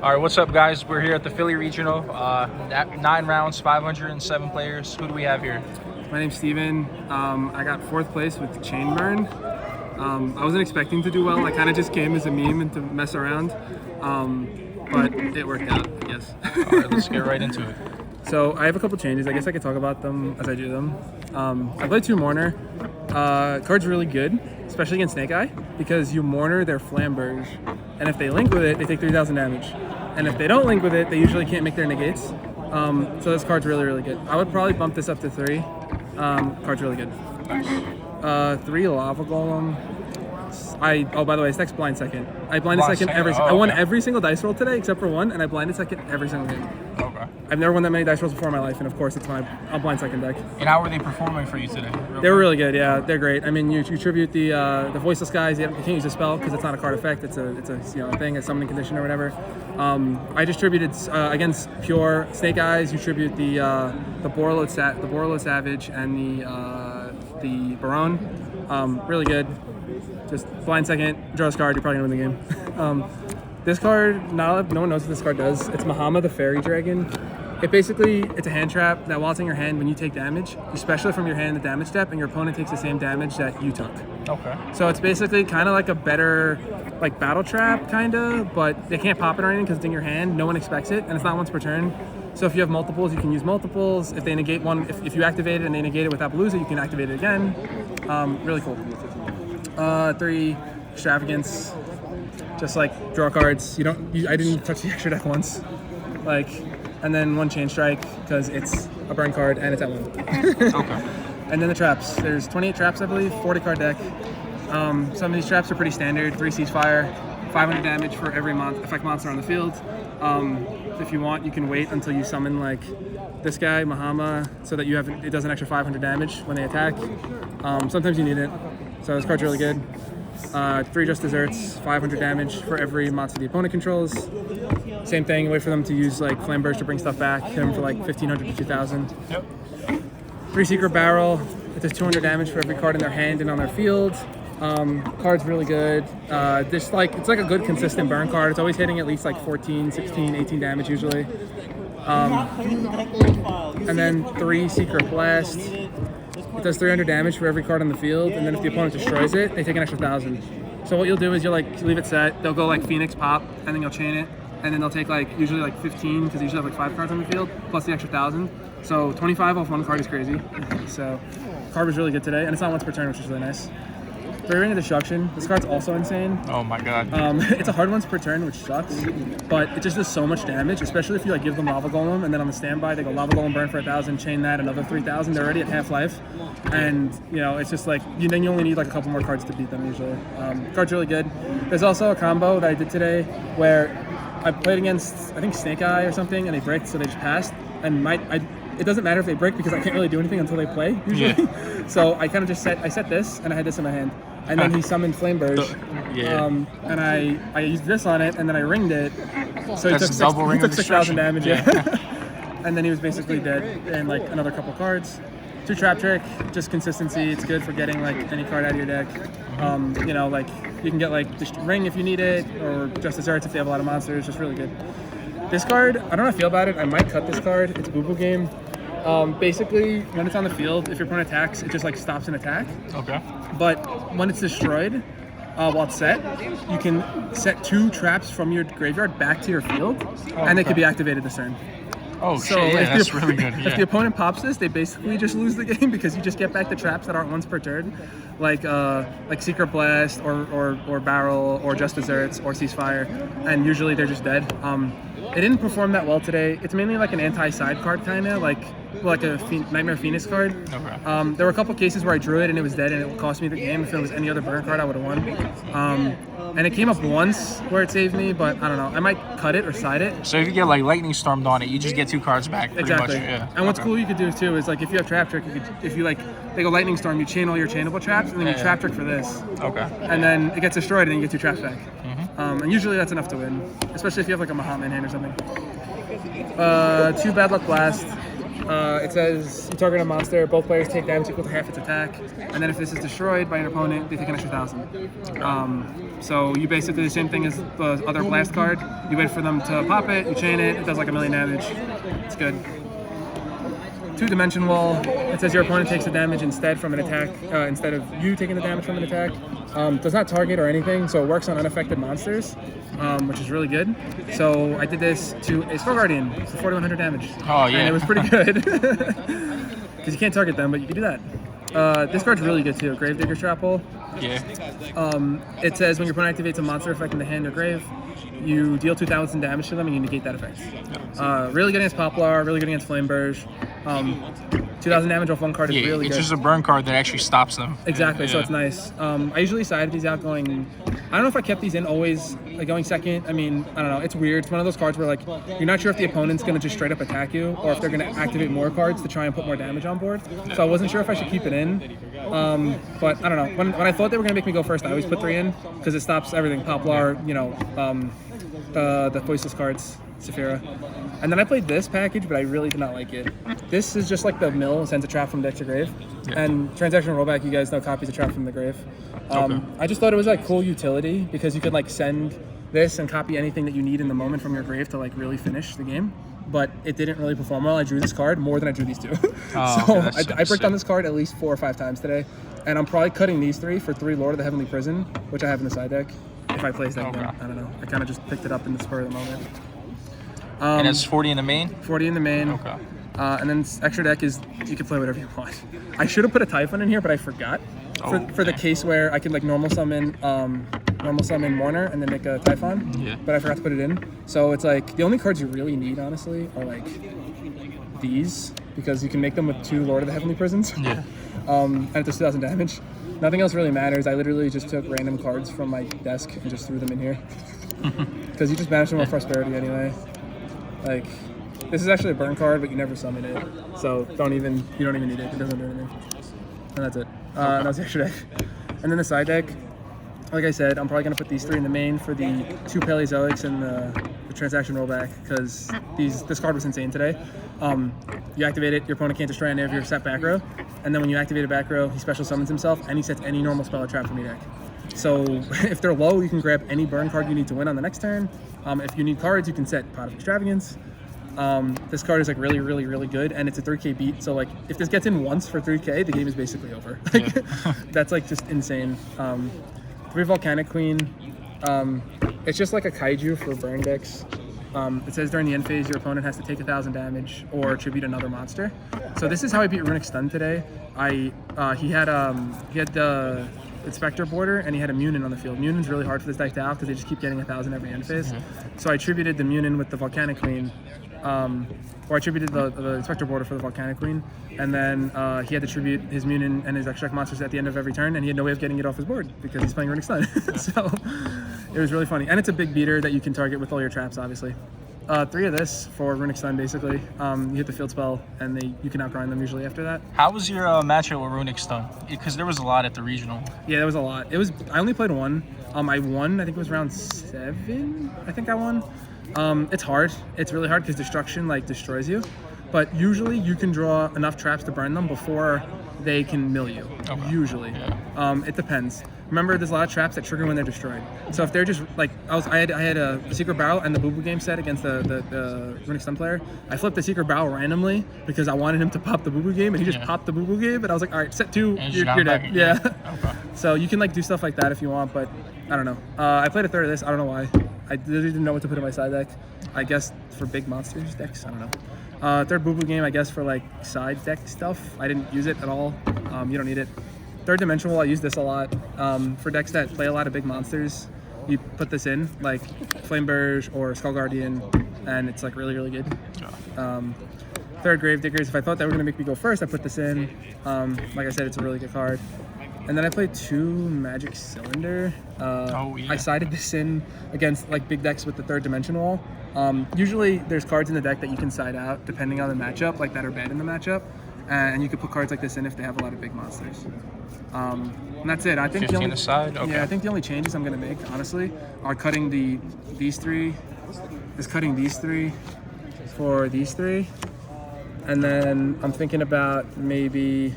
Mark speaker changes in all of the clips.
Speaker 1: All right, what's up, guys? We're here at the Philly Regional. 9 rounds, 507 players. Who do we have here?
Speaker 2: My name's Steven. I got 4th place with Chain Burn. I wasn't expecting to do well. I kind of just came as a meme and to mess around, but it worked out, I guess.
Speaker 1: All right, let's get right into it.
Speaker 2: So I have a couple changes. I guess I could talk about them as I do them. I played 2 Mourner. Card's really good, especially against Snake Eye, because you Mourner their Flamberge, and if they link with it, they take 3,000 damage. And if they don't link with it, they usually can't make their negates. So this card's really, really good. I would probably bump this up to 3. Card's really good. 3 Lava Golem. Oh, by the way, it's next blind second. I blinded second every. I won every single dice roll today except for one, and I blinded second every single game.
Speaker 1: Okay.
Speaker 2: I've never won that many dice rolls before in my life, and of course, it's my blind second deck.
Speaker 1: And how were they performing for you today?
Speaker 2: They were really good. Yeah, they're great. I mean, you tribute the voiceless guys. You can't use the spell because it's not a card effect. It's a thing, a summoning condition or whatever. I just tributed against pure Snake Eyes. You tribute the Borolo Savage and the Baron. Really good. Just blind second, draw this card, you're probably gonna win the game. This card, no one knows what this card does. It's Mahama the Fairy Dragon. It's a hand trap that while it's in your hand, when you take damage, you special it from your hand the damage step, and your opponent takes the same damage that you took.
Speaker 1: Okay.
Speaker 2: So it's basically kind of like a better, like battle trap, kind of, but they can't pop it or anything because it's in your hand. No one expects it, and it's not once per turn. So if you have multiples, you can use multiples. If they negate one, if you activate it and they negate it without Palooza, you can activate it again. Really cool. 3 Extravagance, just like draw cards. I didn't touch the extra deck once, and then 1 Chain Strike because it's a burn card and it's at 1.
Speaker 1: Okay.
Speaker 2: And then the traps. There's 28 traps, I believe, 40 card deck. Some of these traps are pretty standard. 3 Ceasefire, 500 damage for every effect monster on the field. If you want, you can wait until you summon like this guy, Mahama, so that it does an extra 500 damage when they attack. Sometimes you need it. So this card's really good. 3 Just Desserts, 500 damage for every monster the opponent controls. Same thing, wait for them to use like Flame Burst to bring stuff back. Hit them for like 1,500 to 2,000.
Speaker 1: Yep.
Speaker 2: 3 Secret Barrel, it does 200 damage for every card in their hand and on their field. Card's really good. It's like a good consistent burn card. It's always hitting at least like 14, 16, 18 damage usually. And then 3 Secret Blast. It does 300 damage for every card on the field, and then if the opponent destroys it, they take an extra 1,000. So what you'll do is you'll like leave it set. They'll go like Phoenix Pop, and then you'll chain it, and then they'll take like usually like 15 because they usually have like 5 cards on the field plus the extra 1,000. So 25 off 1 card is crazy. So card was really good today, and it's not once per turn, which is really nice. 3 Ring of Destruction. This card's also insane.
Speaker 1: Oh my god.
Speaker 2: It's a hard once per turn, which sucks, but it just does so much damage, especially if you like give them Lava Golem, and then on the standby they go Lava Golem burn for 1,000, chain that another 3,000. They're already at half life, and it's just like then you only need like a couple more cards to beat them usually. Card's really good. There's also a combo that I did today where I played against I think Snake Eye or something, and they bricked, so they just passed, and it doesn't matter if they break because I can't really do anything until they play usually. Yeah. So I kind of just set this, and I had this in my hand. And then he summoned Flame Burst, and I used this on it, and then I ringed it. So he took 6,000 damage, yeah. And then he was basically dead in like another couple cards. 2 Trap Trick, just consistency. It's good for getting like any card out of your deck. Like you can get like just Ring if you need it, or Just Desserts if they have a lot of monsters. Just really good. This card, I don't know how I feel about it. I might cut this card. It's Boo Boo Game. Basically, when it's on the field, if your opponent attacks, it just like stops an attack.
Speaker 1: Okay.
Speaker 2: But when it's destroyed, while it's set, you can set 2 traps from your graveyard back to your field, and they could be activated this turn.
Speaker 1: Oh, so shit, yeah, that's really good. Yeah.
Speaker 2: If the opponent pops this, they basically just lose the game because you just get back the traps that aren't once per turn, like Secret Blast or Barrel or Just Desserts or Ceasefire, and usually they're just dead. It didn't perform that well today. It's mainly like an anti-side card kind of, like a Nightmare Phoenix card.
Speaker 1: Okay.
Speaker 2: There were a couple cases where I drew it and it was dead and it cost me the game. If it was any other burn card, I would have won. And it came up once where it saved me, but I don't know. I might cut it or side it.
Speaker 1: So if you get like Lightning Stormed on it, you just get 2 cards back.
Speaker 2: Exactly.
Speaker 1: Much, yeah.
Speaker 2: And what's cool you could do too is like if you have Trap Trick, if you like they go Lightning Storm, you chain all your chainable traps, and then you Trap Trick for this.
Speaker 1: Okay.
Speaker 2: And then it gets destroyed, and then you get 2 traps back. And usually that's enough to win, especially if you have like a Mahatma in hand or something. 2 Bad Luck Blast. It says you target a monster, both players take damage equal to half its attack, and then if this is destroyed by an opponent, they take an extra 1,000. So you basically the same thing as the other blast card. You wait for them to pop it, you chain it, it does like 1,000,000 damage. It's good. 2-dimension wall. It says your opponent takes the damage instead from an attack, instead of you taking the damage from an attack. Does not target or anything, so it works on unaffected monsters, which is really good. So I did this to a Skull Guardian for 4,100 damage.
Speaker 1: Oh yeah.
Speaker 2: And it was pretty good. Because you can't target them, but you can do that. This card's really good too. Gravedigger Trapple.
Speaker 1: Yeah.
Speaker 2: It says when your opponent activates a monster effect in the hand or grave, you deal 2,000 damage to them and you negate that effect. Really good against Poplar, really good against Flameburge. 2,000 damage off one card is really
Speaker 1: it's
Speaker 2: good.
Speaker 1: just a burn card that actually stops them.
Speaker 2: Exactly, so it's nice. I usually side these out going, I don't know if I kept these in always, like going second. I mean, I don't know, it's weird. It's one of those cards where like, you're not sure if the opponent's gonna just straight up attack you or if they're gonna activate more cards to try and put more damage on board. So I wasn't sure if I should keep it in, but I don't know. When I thought they were gonna make me go first, I always put 3 in because it stops everything. Poplar, you know, the voiceless cards, Saphira. And then I played this package, but I really did not like it. This is just like the mill, sends a trap from deck to grave. And transaction rollback, you guys know, copies a trap from the grave. I just thought it was like cool utility because you could like send this and copy anything that you need in the moment from your grave to like really finish the game. But it didn't really perform well. I drew this card more than I drew these two. I bricked on this card at least 4 or 5 times today. And I'm probably cutting these 3 for 3 Lord of the Heavenly Prison, which I have in the side deck. If I place that again, I don't know. I kind of just picked it up in the spur of the moment.
Speaker 1: And it's 40 in the main?
Speaker 2: 40 in the main.
Speaker 1: Okay.
Speaker 2: And then extra deck is you can play whatever you want. I should have put a Typhon in here, but I forgot. For the case where I could like normal summon Mourner and then make a Typhon. Yeah. But I forgot to put it in. So it's like the only cards you really need, honestly, are like these because you can make them with 2 Lord of the Heavenly Prisons. Yeah. And it does 2,000 damage. Nothing else really matters. I literally just took random cards from my desk and just threw them in here. Because you just banish them with Prosperity anyway. Like, this is actually a burn card, but you never summon it. So you don't even need it. It doesn't do anything. And that's it. And that's the extra deck. And then the side deck, like I said, I'm probably going to put these 3 in the main for the 2 Paleozoics and the transaction rollback, because this card was insane today. You activate it, your opponent can't destroy any of your set back row, and then when you activate a back row, he special summons himself, and he sets any normal spell or trap from your deck. So if they're low, you can grab any burn card you need to win on the next turn. If you need cards, you can set Pot of Extravagance. This card is like really, really, really good, and it's a 3K beat. So like, if this gets in once for 3K, the game is basically over. That's like just insane. 3 Volcanic Queen. It's just like a kaiju for burn decks. It says during the end phase, your opponent has to take 1,000 damage or tribute another monster. So this is how I beat Runic Stun today. He had the Inspector border and he had a Munin on the field. Munin's really hard for this deck to out because they just keep getting 1,000 every end phase. So I tributed the Munin with the Volcanic Queen. Or I tributed the Inspector border for the Volcanic Queen, and then he had to tribute his Munin and his extra monsters at the end of every turn, and he had no way of getting it off his board because he's playing Runic Stun. So it was really funny, and it's a big beater that you can target with all your traps, obviously. 3 of this for Runic Stun, basically. You hit the field spell, and you can outgrind them usually after that.
Speaker 1: How was your matchup with Runic Stun? Because there was a lot at the regional. Yeah,
Speaker 2: there was a lot. I only played 1. I won. I think it was round 7. I think I won. It's hard. It's really hard because destruction like destroys you, but usually you can draw enough traps to burn them before they can mill you. Okay. Usually, it depends. Remember, there's a lot of traps that trigger when they're destroyed. So if they're just like I had a Secret Barrel and the Boo Boo game set against the Runic Stun player. I flipped the Secret Barrel randomly because I wanted him to pop the Boo Boo game, and he just popped the Boo Boo game, and I was like, all right, set 2, you're dead. Yeah. Okay. So you can like do stuff like that if you want, but I don't know. I played a third of this. I don't know why. I literally didn't know what to put in my side deck. I guess for big monsters decks. I don't know. Third Boo Boo game, I guess for like side deck stuff. I didn't use it at all. You don't need it. Third Dimensional, I use this a lot. For decks that play a lot of big monsters, you put this in, like Flameburge or Skull Guardian, and it's like really, really good. Third Gravediggers, if I thought that were going to make me go first, I put this in. Like I said, it's a really good card. And then I played 2 Magic Cylinder. I sided this in against like big decks with the Third Dimension Wall. Usually there's cards in the deck that you can side out depending on the matchup, like that are bad in the matchup. And you can put cards like this in if they have a lot of big monsters. And that's it. I think
Speaker 1: 15 aside? Okay.
Speaker 2: Yeah, I think the only changes I'm going to make, honestly, are cutting these 3 for these 3. And then I'm thinking about maybe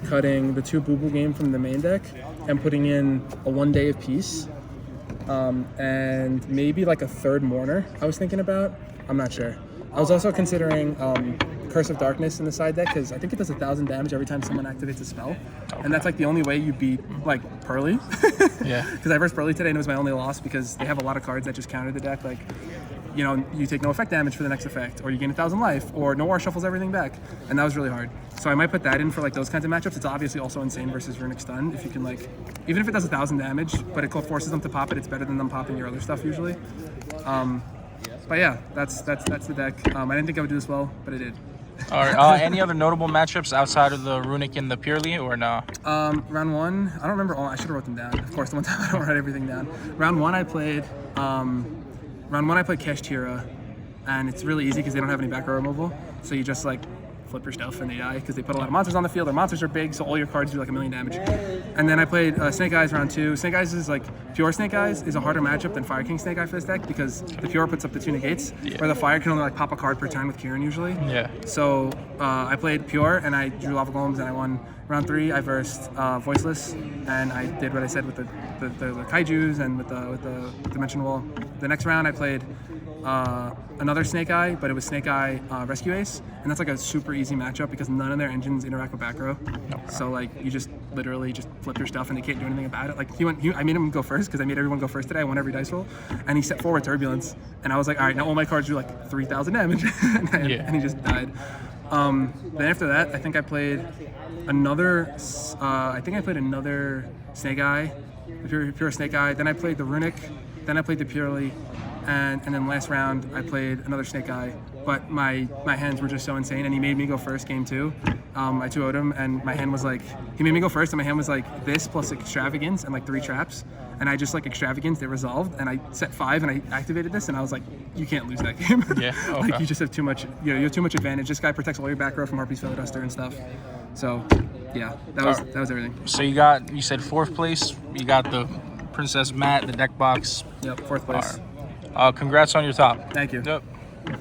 Speaker 2: cutting the 2 Boo Boo game from the main deck and putting in a 1 Day of Peace. And maybe like a 3rd Mourner I was thinking about. I'm not sure. I was also considering Curse of Darkness in the side deck because I think it does 1,000 damage every time someone activates a spell. Okay. And that's like the only way you beat like Pearly.
Speaker 1: Yeah.
Speaker 2: Because I versed Pearly today and it was my only loss because they have a lot of cards that just counter the deck. Like, you know, you take no effect damage for the next effect, or you gain 1,000 life, or Noir shuffles everything back. And that was really hard. So I might put that in for like those kinds of matchups. It's obviously also insane versus Runic Stun. If you can like, even if it does 1,000 damage, but it forces them to pop it, it's better than them popping your other stuff usually. But yeah, that's the deck. I didn't think I would do this well, but I did.
Speaker 1: All right. Any other notable matchups outside of the Runic and the Purely, or no?
Speaker 2: Round 1, I don't remember all. I should have wrote them down. Of course, the one time I don't write everything down. Round 1, I played Cash Tira, and it's really easy because they don't have any back row removal. So you just like flip your stuff and they die because they put a lot of monsters on the field. Their monsters are big, so all your cards do like 1,000,000 damage. And then I played Snake Eyes round 2. Snake Eyes is like, Pure Snake Eyes is a harder matchup than Fire King Snake Eye for this deck because the Pure puts up the 2 negates, where the Fire can only like pop a card per turn with Kieran usually.
Speaker 1: Yeah.
Speaker 2: So I played Pure and I drew Lava Golems and I won. Round 3, I versed Voiceless, and I did what I said with the Kaijus and with the Dimension Wall. The next round I played another Snake Eye, but it was Snake Eye Rescue Ace, and that's like a super easy matchup because none of their engines interact with back row. Okay. So like you just literally just flip your stuff and they can't do anything about it. Like I made him go first because I made everyone go first today. I won every dice roll, and he set forward Turbulence, and I was like, all right, now all my cards do like 3,000 damage, and he just died. Then after that, I think I played another Snake Eye, the pure Snake Eye. Then I played the Runic. Then I played the Purely. And then last round I played another Snake Eye, but my hands were just so insane, and he made me go first game 2. I 2-0'd him, and my hand was like, he made me go first, and my hand was like this plus Extravagance and like 3 traps, and I just like Extravagance, they resolved, and I set 5 and I activated this, and I was like, you can't lose that game.
Speaker 1: Yeah. Okay.
Speaker 2: Like you just have too much, you have too much advantage. This guy protects all your back row from Harpy's Feather Duster and stuff. So yeah, that was everything.
Speaker 1: So you said 4th place. You got the Princess Mat, the deck box.
Speaker 2: Yep, 4th place.
Speaker 1: Congrats on your top.
Speaker 2: Thank you.
Speaker 1: Yep.